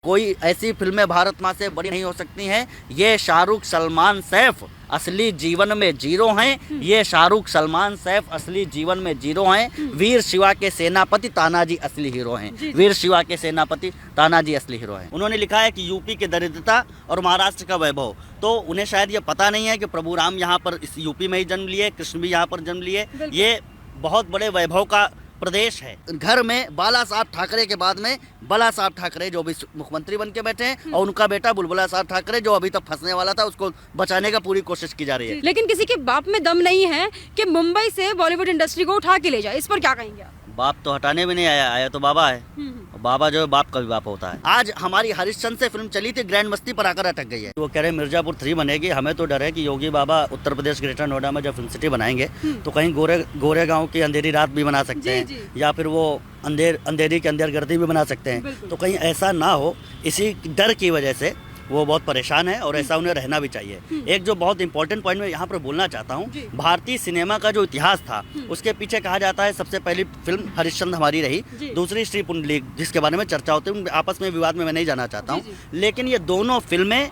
कोई ऐसी फिल्में भारत माँ से बड़ी नहीं हो सकती हैं। ये शाहरुख सलमान सैफ असली जीवन में जीरो हैं। ये शाहरुख सलमान सैफ असली जीवन में जीरो हैं। वीर शिवा के सेनापति तानाजी असली हीरो हैं। वीर शिवा के सेनापति तानाजी असली हीरो हैं। उन्होंने लिखा है कि यूपी की दरिद्रता और महाराष्ट्र का वैभव। तो उन्हें शायद ये पता नहीं है कि प्रभु राम यहाँ पर इस यूपी में ही जन्म लिए, कृष्ण भी यहाँ पर जन्म लिए। ये बहुत बड़े वैभव का प्रदेश है। घर में बाला साहब ठाकरे के बाद में बला साहब ठाकरे जो भी मुख्यमंत्री बन के बैठे हैं, और उनका बेटा बुलबुला साहब ठाकरे जो अभी तक फंसने वाला था, उसको बचाने का पूरी कोशिश की जा रही है। लेकिन किसी के बाप में दम नहीं है कि मुंबई से बॉलीवुड इंडस्ट्री को उठा के ले जाए। इस पर क्या कहेंगे आप? बाप तो हटाने में नहीं आया तो बाबा है। बाबा जो है बाप का भी बाप होता है। आज हमारी हरिश्चंद्र से फिल्म चली थी, ग्रैंड मस्ती पर आकर अटक गई है। वो कह रहे मिर्जापुर 3 बनेगी। हमें तो डर है कि योगी बाबा उत्तर प्रदेश ग्रेटर नोएडा में जब फिल्म सिटी बनाएंगे तो कहीं गोरे गांव की अंधेरी रात भी बना सकते हैं, या फिर वो अंधेरी के अंदर गर्दी भी बना सकते हैं। तो कहीं ऐसा ना हो, इसी डर की वजह से वो बहुत परेशान है, और ऐसा उन्हें रहना भी चाहिए। एक जो बहुत इंपॉर्टेंट पॉइंट मैं यहाँ पर बोलना चाहता हूँ, भारतीय सिनेमा का जो इतिहास था उसके पीछे कहा जाता है सबसे पहली फिल्म हरिश्चंद्र हमारी रही, दूसरी श्री पुंडलीक, जिसके बारे में चर्चा होती है। आपस में विवाद में मैं नहीं जाना चाहता हूँ, लेकिन ये दोनों फिल्में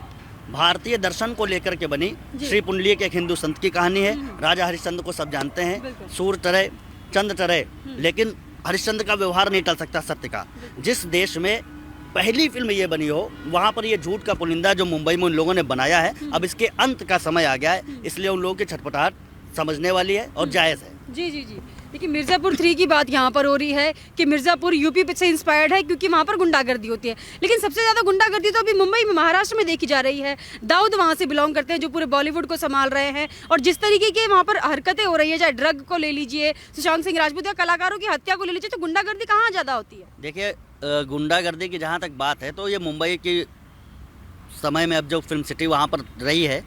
भारतीय दर्शन को लेकर के बनी। श्री पुंडलीक एक हिंदू संत की कहानी है। राजा हरिश्चंद्र को सब जानते हैं, सूर टरे चंद टरे, लेकिन हरिश्चंद्र का व्यवहार नहीं टल सकता सत्य का। जिस देश में पहली फिल्म ये बनी हो, वहाँ पर ये झूठ का पुलिंदा जो मुंबई में उन लोगों ने बनाया है, अब इसके अंत का समय आ गया है। इसलिए उन लोगों की छटपटाहट समझने वाली है और जायज़ है। जी जी जी। देखिए मिर्ज़ापुर 3 की बात यहाँ पर हो रही है कि मिर्ज़ापुर यूपी से इंस्पायर्ड है, क्योंकि वहाँ पर गुंडागर्दी होती है। लेकिन सबसे ज़्यादा गुंडागर्दी तो अभी मुंबई में, महाराष्ट्र में देखी जा रही है। दाऊद वहाँ से बिलोंग करते हैं जो पूरे बॉलीवुड को संभाल रहे हैं, और जिस तरीके की वहाँ पर हरकतें हो रही है, चाहे ड्रग को ले लीजिए, सुशांत सिंह राजपूत या कलाकारों की हत्या को ले लीजिए, तो गुंडागर्दी कहाँ ज़्यादा होती है? देखिए गुंडागर्दी की जहाँ तक बात है, तो ये मुंबई की समय में अब जो फिल्म सिटी वहाँ पर रही है,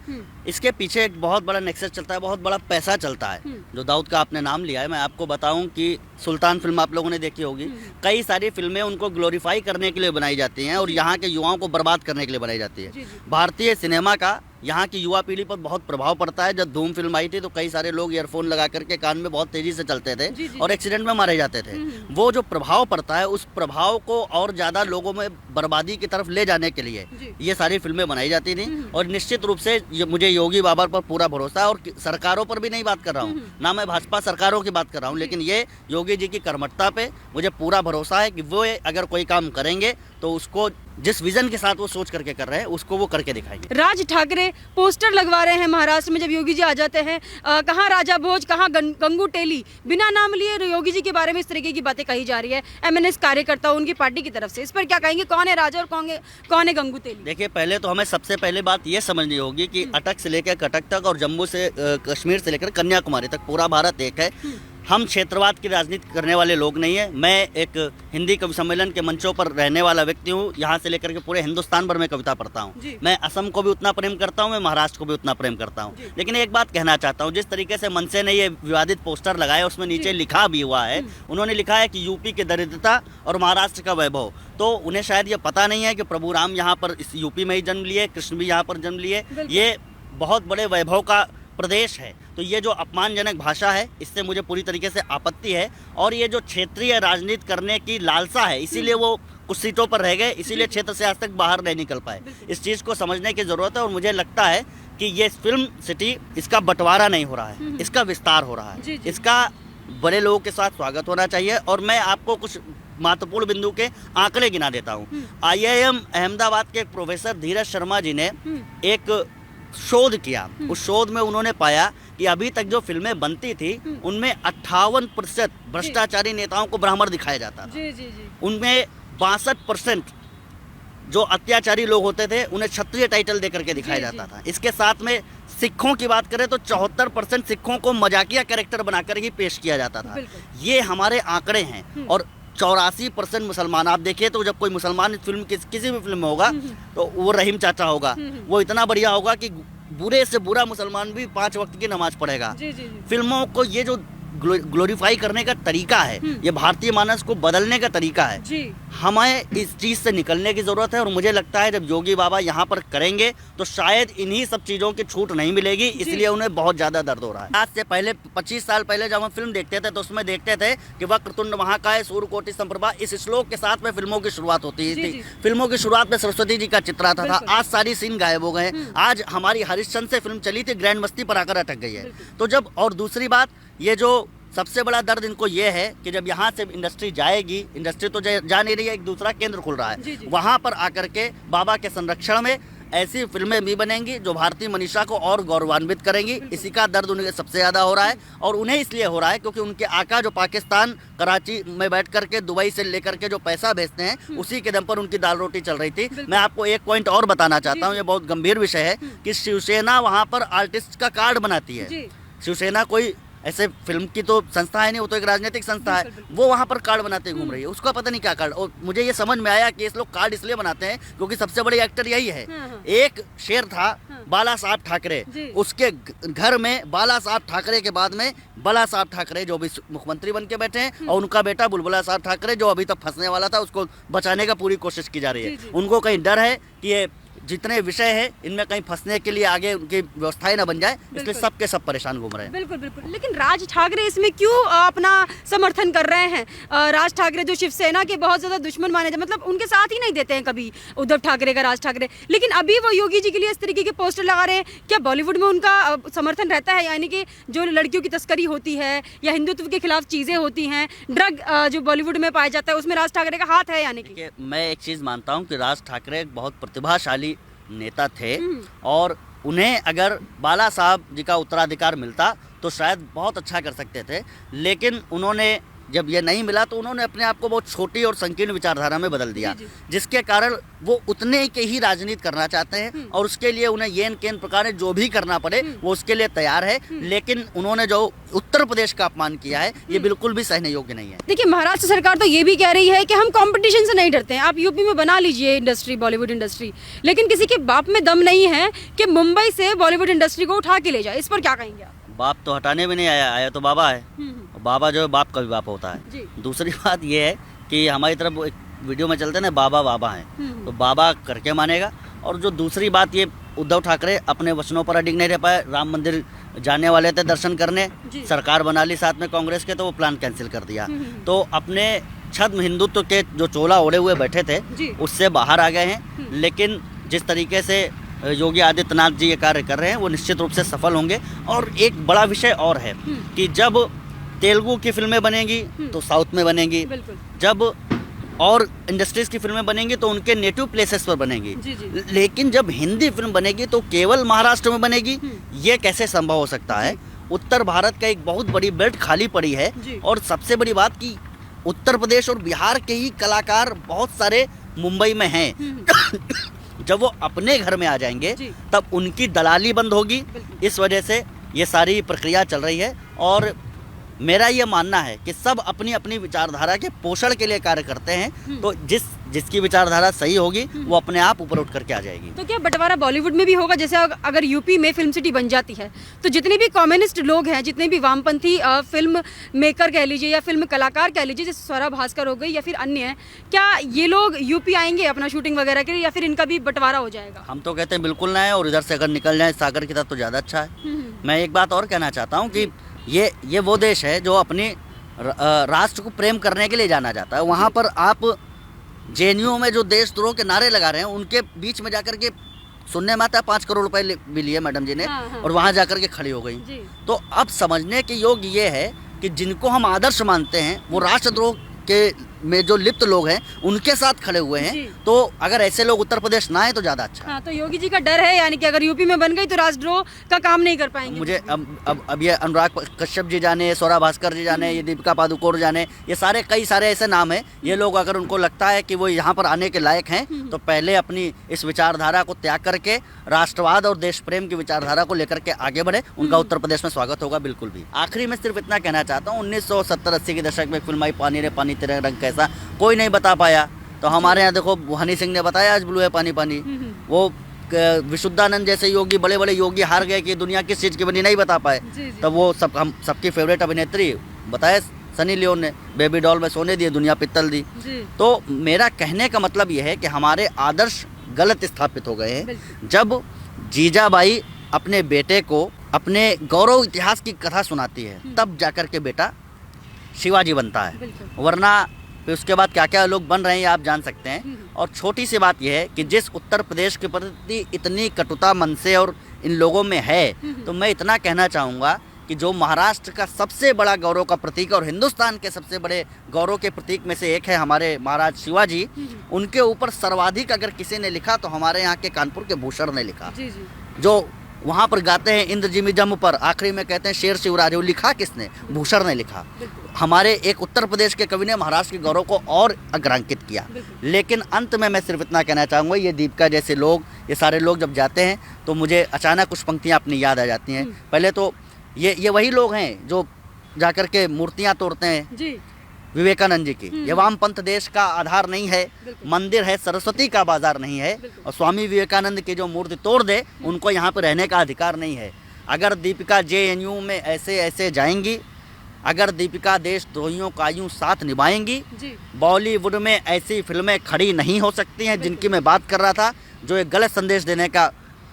इसके पीछे एक बहुत बड़ा नेक्सस चलता है, बहुत बड़ा पैसा चलता है। जो दाऊद का आपने नाम लिया है, मैं आपको बताऊं कि सुल्तान फिल्म आप लोगों ने देखी होगी। कई सारी फिल्में उनको ग्लोरीफाई करने के लिए बनाई जाती हैं और यहाँ के युवाओं को बर्बाद करने के लिए बनाई जाती है। भारतीय सिनेमा का यहाँ की युवा पीढ़ी पर बहुत प्रभाव पड़ता है। जब धूम फिल्म आई थी तो कई सारे लोग ईयरफोन लगा करके कान में बहुत तेजी से चलते थे और एक्सीडेंट में मारे जाते थे। वो जो प्रभाव पड़ता है, उस प्रभाव को और ज़्यादा लोगों में बर्बादी की तरफ ले जाने के लिए ये सारी फिल्में बनाई जाती थी। और निश्चित रूप से मुझे योगी बाबा पर पूरा भरोसा है, और सरकारों पर भी नहीं बात कर रहा हूँ, ना मैं भाजपा सरकारों की बात कर रहा हूँ, लेकिन ये योगी जी की कर्मठता पे मुझे पूरा भरोसा है कि वो अगर कोई काम करेंगे तो उसको जिस विजन के साथ वो सोच करके कर रहे हैं उसको वो करके दिखाएंगे। राज ठाकरे पोस्टर लगवा रहे हैं महाराष्ट्र में जब योगी जी आ जाते हैं। कहाँ राजा भोज, कहाँ गंगू टेली, बिना नाम लिए योगी जी के बारे में इस तरीके की बातें कही जा रही है एमएनएस कार्यकर्ता उनकी पार्टी की तरफ से। इस पर क्या कहेंगे? कौन है राजा और कौन है गंगू टेली? देखिए, पहले तो हमें सबसे पहले बात ये समझनी होगी कि अटक से लेकर कटक तक और जम्मू से कश्मीर से लेकर कन्याकुमारी तक पूरा भारत एक है। हम क्षेत्रवाद की राजनीति करने वाले लोग नहीं है। मैं एक हिंदी कवि सम्मेलन के मंचों पर रहने वाला व्यक्ति हूँ। यहाँ से लेकर के पूरे हिंदुस्तान भर में कविता पढ़ता हूँ। मैं असम को भी उतना प्रेम करता हूँ, मैं महाराष्ट्र को भी उतना प्रेम करता हूँ। लेकिन एक बात कहना चाहता हूँ, जिस तरीके से मनसे ने ये विवादित पोस्टर लगाया, उसमें नीचे लिखा भी हुआ है, उन्होंने लिखा है कि यूपी की दरिद्रता और महाराष्ट्र का वैभव। तो उन्हें शायद ये पता नहीं है कि प्रभु राम यहाँ पर इस यूपी में ही जन्म लिए, कृष्ण भी यहाँ पर जन्म लिए। ये बहुत बड़े वैभव का प्रदेश है। तो ये जो अपमानजनक भाषा है, इससे मुझे पूरी तरीके से आपत्ति है। और ये जो क्षेत्रीय राजनीति करने की लालसा है, इसीलिए वो कुछ सीटों पर रह गए, इसीलिए क्षेत्र से आज तक बाहर नहीं निकल पाए। इस चीज़ को समझने की ज़रूरत है, और मुझे लगता है कि ये फिल्म सिटी, इसका बंटवारा नहीं हो रहा है, इसका विस्तार हो रहा है। इसका बड़े लोगों के साथ स्वागत होना चाहिए। और मैं आपको कुछ महत्वपूर्ण बिंदु के आंकड़े गिना देता हूँ। IIM अहमदाबाद के एक प्रोफेसर धीरज शर्मा जी ने एक शोध किया। उस शोध में उन्होंने पाया कि अभी तक जो फिल्में बनती थी उनमें 58% भ्रष्टाचारी नेताओं को ब्राह्मण दिखाया जाता था। उनमें 62% जो अत्याचारी लोग होते थे उन्हें क्षत्रिय टाइटल देकर के दिखाया जाता था। इसके साथ में सिखों की बात करें तो 74% सिखों को मजाकिया कैरेक्टर बनाकर ही पेश किया जाता था। ये हमारे आंकड़े हैं। और 84% मुसलमान, आप देखिए तो जब कोई मुसलमान फिल्म किसी भी फिल्म में होगा तो वो रहीम चाचा होगा, वो इतना बढ़िया होगा कि बुरे से बुरा मुसलमान भी 5 वक्त की नमाज पढ़ेगा। फिल्मों को ये जो ग्लोरीफाई करने का तरीका है, ये भारतीय मानस को बदलने का तरीका है जी। हमें इस चीज़ से निकलने की ज़रूरत है। और मुझे लगता है जब योगी बाबा यहाँ पर करेंगे तो शायद इन्हीं सब चीज़ों की छूट नहीं मिलेगी, इसलिए उन्हें बहुत ज़्यादा दर्द हो रहा है। आज से पहले 25 साल पहले जब हम फिल्म देखते थे तो उसमें देखते थे कि वक्रतुंड महाकाय सूर्यकोटि समप्रभा, इस श्लोक के साथ में फिल्मों की शुरुआत होती थी। फिल्मों की शुरुआत में सरस्वती जी का चित्र आता था। आज सारी सीन गायब हो गए। आज हमारी हरिश्चंद्र से फिल्म चली थी, ग्रैंड मस्ती पर आकर अटक गई है। तो जब, और दूसरी बात, ये जो सबसे बड़ा दर्द इनको ये है कि जब यहाँ से इंडस्ट्री जाएगी, इंडस्ट्री तो जा नहीं रही है, एक दूसरा केंद्र खुल रहा है, वहाँ पर आकर के बाबा के संरक्षण में ऐसी फिल्में भी बनेंगी जो भारतीय मनीषा को और गौरवान्वित करेंगी। इसी का दर्द उन्हें सबसे ज़्यादा हो रहा है। और उन्हें इसलिए हो रहा है क्योंकि उनके आका जो पाकिस्तान कराची में बैठ करके दुबई से लेकर के जो पैसा भेजते हैं, उसी के दम पर उनकी दाल रोटी चल रही थी। मैं आपको एक पॉइंट और बताना चाहता हूँ, ये बहुत गंभीर विषय है कि शिवसेना वहाँ पर आर्टिस्ट का कार्ड बनाती है। शिवसेना कोई ऐसे फिल्म की तो संस्था है नहीं, वो तो एक राजनीतिक संस्था है। वो वहाँ पर कार्ड बनाते घूम रही है, उसका पता नहीं क्या कार्ड। और मुझे ये समझ में आया कि इस लोग कार्ड इसलिए बनाते हैं क्योंकि सबसे बड़े एक्टर यही है। एक शेर था बाला साहब ठाकरे, उसके घर में बाला साहब ठाकरे के बाद में बला साहब ठाकरे जो भी मुख्यमंत्री बन के बैठे हैं, और उनका बेटा बुलबुला साहब ठाकरे जो अभी तक फंसने वाला था, उसको बचाने का पूरी कोशिश की जा रही है। उनको कहीं डर है कि ये जितने विषय है इनमें कहीं फंसने के लिए आगे उनकी व्यवस्थाएं ना बन जाए, इसलिए सबके सब परेशान घूम रहे हैं। बिल्कुल बिल्कुल। लेकिन राज ठाकरे इसमें क्यों अपना समर्थन कर रहे हैं? राज ठाकरे जो शिवसेना के बहुत ज्यादा दुश्मन माने जाते, मतलब उनके साथ ही नहीं देते हैं कभी उद्धव ठाकरे का राज ठाकरे, लेकिन अभी वो योगी जी के लिए इस तरीके के पोस्टर लगा रहे हैं। क्या बॉलीवुड में उनका समर्थन रहता है? यानी कि जो लड़कियों की तस्करी होती है या हिंदुत्व के खिलाफ चीजें होती हैं, ड्रग जो बॉलीवुड में पाया जाता है, उसमें राज ठाकरे का हाथ है? यानी कि मैं एक चीज मानता हूँ कि राज ठाकरे एक बहुत प्रतिभाशाली नेता थे, और उन्हें अगर बाला साहब जी का उत्तराधिकार मिलता तो शायद बहुत अच्छा कर सकते थे। लेकिन उन्होंने जब ये नहीं मिला तो उन्होंने अपने आप को बहुत छोटी और संकीर्ण विचारधारा में बदल दिया, जिसके कारण वो उतने के ही राजनीति करना चाहते हैं, और उसके लिए उन्हें येन केन प्रकार जो भी करना पड़े वो उसके लिए तैयार है। लेकिन उन्होंने जो उत्तर प्रदेश का अपमान किया है, ये बिल्कुल भी सहने योग्य नहीं है। देखिए, महाराष्ट्र सरकार तो ये भी कह रही है कि हम कंपटीशन से नहीं डरते हैं, आप यूपी में बना लीजिए इंडस्ट्री, बॉलीवुड इंडस्ट्री, लेकिन किसी के बाप में दम नहीं है कि मुंबई से बॉलीवुड इंडस्ट्री को उठा के ले जाए। इस पर क्या कहेंगे आप? बाप तो हटाने में नहीं आया तो बाबा है। बाबा जो है बाप का भी बाप होता है। दूसरी बात ये है कि हमारी तरफ एक वीडियो में चलते ना, बाबा बाबा हैं, तो बाबा करके मानेगा। और जो दूसरी बात, ये उद्धव ठाकरे अपने वचनों पर अडिग नहीं रह पाए। राम मंदिर जाने वाले थे दर्शन करने, सरकार बना ली साथ में कांग्रेस के, तो वो प्लान कैंसिल कर दिया। तो अपने छद्म हिंदुत्व के जो चोला ओढ़े हुए बैठे थे उससे बाहर आ गए हैं। लेकिन जिस तरीके से योगी आदित्यनाथ जी ये कार्य कर रहे हैं वो निश्चित रूप से सफल होंगे। और एक बड़ा विषय और है कि जब तेलुगु की फिल्में बनेंगी तो साउथ में बनेंगी, जब और इंडस्ट्रीज की फिल्में बनेंगी तो उनके नेटिव प्लेसेस पर बनेंगी। लेकिन जब हिंदी फिल्म बनेगी तो केवल महाराष्ट्र में बनेगी, ये कैसे संभव हो सकता है? उत्तर भारत का एक बहुत बड़ी बेल्ट खाली पड़ी है। और सबसे बड़ी बात कि उत्तर प्रदेश और बिहार के ही कलाकार बहुत सारे मुंबई में हैं। जब वो अपने घर में आ जाएंगे तब उनकी दलाली बंद होगी। इस वजह से ये सारी प्रक्रिया चल रही है। और मेरा ये मानना है कि सब अपनी अपनी विचारधारा के पोषण के लिए कार्य करते हैं, तो जिसकी विचारधारा सही होगी वो अपने आप ऊपर उठ करके आ जाएगी। तो क्या बंटवारा बॉलीवुड में भी होगा? जैसे अगर यूपी में फिल्म सिटी बन जाती है तो जितने भी कम्युनिस्ट लोग हैं, जितने भी वामपंथी फिल्म मेकर कह लीजिए या फिल्म कलाकार कह लीजिए, जैसे स्वरा भास्कर हो गई या फिर अन्य हैं, क्या ये लोग यूपी आएंगे अपना शूटिंग वगैरह के लिए, या फिर इनका भी बंटवारा हो जाएगा? हम तो कहते हैं बिल्कुल ना है, और इधर से अगर निकल जाए सागर की तरफ तो ज़्यादा अच्छा है। मैं एक बात और कहना चाहता हूँ कि ये वो देश है जो अपनी राष्ट्र को प्रेम करने के लिए जाना जाता है। वहाँ पर आप जेएनयू में जो देशद्रोह के नारे लगा रहे हैं, उनके बीच में जाकर के सुनने में आता है 5 करोड़ रुपए भी लिए मैडम जी ने, और वहाँ जाकर के खड़ी हो गई। तो अब समझने के योग्य ये है कि जिनको हम आदर्श मानते हैं वो राष्ट्रद्रोह के में जो लिप्त लोग हैं उनके साथ खड़े हुए हैं। तो अगर ऐसे लोग उत्तर प्रदेश ना आए तो ज्यादा अच्छा। हाँ, तो योगी जी का डर है यानी कि अगर यूपी में बन गई तो राष्ट्रद्रोह का काम नहीं कर पाएंगे। मुझे अब ये अनुराग कश्यप जी जाने, स्वरा भास्कर जी जाने, ये दीपिका पादुकोण जाने, ये सारे कई सारे ऐसे नाम हैं। ये लोग अगर उनको लगता है कि वो यहाँ पर आने के लायक हैं तो पहले अपनी इस विचारधारा को त्याग करके राष्ट्रवाद और देश प्रेम की विचारधारा को लेकर के आगे बढ़े। उनका उत्तर प्रदेश में स्वागत होगा बिल्कुल भी। आखिरी में सिर्फ इतना कहना चाहता हूँ, 1970-80 के दशक में फिल्म आई पानी रे पानी तेरे रंग कैसा, कोई नहीं बता पाया। तो हमारे यहाँ देखो हनी सिंह ने बताया आज ब्लू है पानी पानी। वो विशुद्धानंद जैसे योगी, बड़े बड़े योगी हार गए कि दुनिया किस चीज़ की बनी नहीं बता पाए। तब वो हम सबकी फेवरेट अभिनेत्री बताए सनी लियोन ने, बेबी डॉल में सोने दिए, दुनिया पित्तल दी। तो मेरा कहने का मतलब यह है कि हमारे आदर्श गलत स्थापित हो गए हैं। जब जीजाबाई अपने बेटे को अपने गौरव इतिहास की कथा सुनाती है तब जाकर के बेटा शिवाजी बनता है, वरना फिर उसके बाद क्या क्या लोग बन रहे हैं आप जान सकते हैं। और छोटी सी बात यह है कि जिस उत्तर प्रदेश के प्रति इतनी कटुता मन से और इन लोगों में है, तो मैं इतना कहना चाहूँगा कि जो महाराष्ट्र का सबसे बड़ा गौरव का प्रतीक और हिंदुस्तान के सबसे बड़े गौरव के प्रतीक में से एक है हमारे महाराज शिवाजी, उनके ऊपर सर्वाधिक अगर किसी ने लिखा तो हमारे यहाँ के कानपुर के भूषण ने लिखा। जो वहाँ पर गाते हैं इंद्र जिमी जम पर, आखिरी में कहते हैं शेर शिवराज, वो लिखा किसने? भूषण ने लिखा। हमारे एक उत्तर प्रदेश के कवि ने महाराष्ट्र के गौरव को और अग्रांकित किया। लेकिन अंत में मैं सिर्फ इतना कहना चाहूँगा, ये दीपिका जैसे लोग, ये सारे लोग जब जाते हैं तो मुझे अचानक कुछ पंक्तियाँ अपनी याद आ जाती हैं। पहले तो ये वही लोग हैं जो जाकर के मूर्तियाँ तोड़ते हैं जी। विवेकानंद जी की। ये वामपंथ देश का आधार नहीं है, मंदिर है, सरस्वती का बाजार नहीं है। और स्वामी विवेकानंद की जो मूर्ति तोड़ दे उनको यहाँ पर रहने का अधिकार नहीं है। अगर दीपिका JNU में ऐसे जाएंगी, अगर दीपिका देशद्रोहियों का यूँ साथ निभाएंगी, बॉलीवुड में ऐसी फिल्में खड़ी नहीं हो सकती हैं जिनकी मैं बात कर रहा था, जो एक गलत संदेश देने का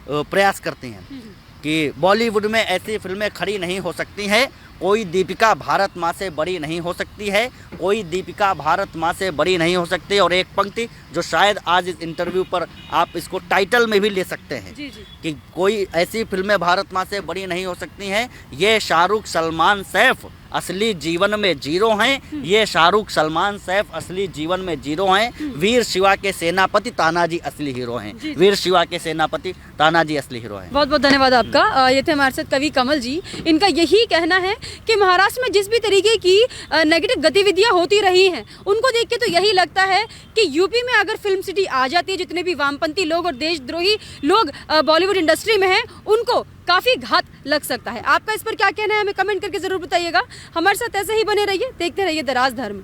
प्रयास करती हैं कि बॉलीवुड में ऐसी फिल्में खड़ी नहीं हो सकती हैं। कोई दीपिका भारत माँ से बड़ी नहीं हो सकती है, कोई दीपिका भारत माँ से बड़ी नहीं हो सकती। और एक पंक्ति जो शायद आज इस इंटरव्यू पर आप इसको टाइटल में भी ले सकते हैं कि कोई ऐसी फिल्में भारत माँ से बड़ी नहीं हो सकती हैं, ये शाहरुख सलमान सैफ असली जीवन में जीरो हैं, ये शाहरुख सलमान सैफ असली जीवन में जीरो हैं। वीर शिवा के सेनापति तानाजी असली हीरो हैं, वीर शिवा के सेनापति तानाजी असली हीरो हैं। बहुत बहुत धन्यवाद आपका। ये थे हमारे साथ कवि कमल जी। इनका यही कहना है कि महाराष्ट्र में जिस भी तरीके की नेगेटिव गतिविधियां होती रही हैं, उनको देख के तो यही लगता है कि यूपी में अगर फिल्म सिटी आ जाती है, जितने भी वामपंथी लोग और देशद्रोही लोग बॉलीवुड इंडस्ट्री में हैं, उनको काफ़ी घात लग सकता है। आपका इस पर क्या कहना है हमें कमेंट करके ज़रूर बताइएगा। हमारे साथ ऐसे ही बने रहिए, देखते रहिए द राजधर्म।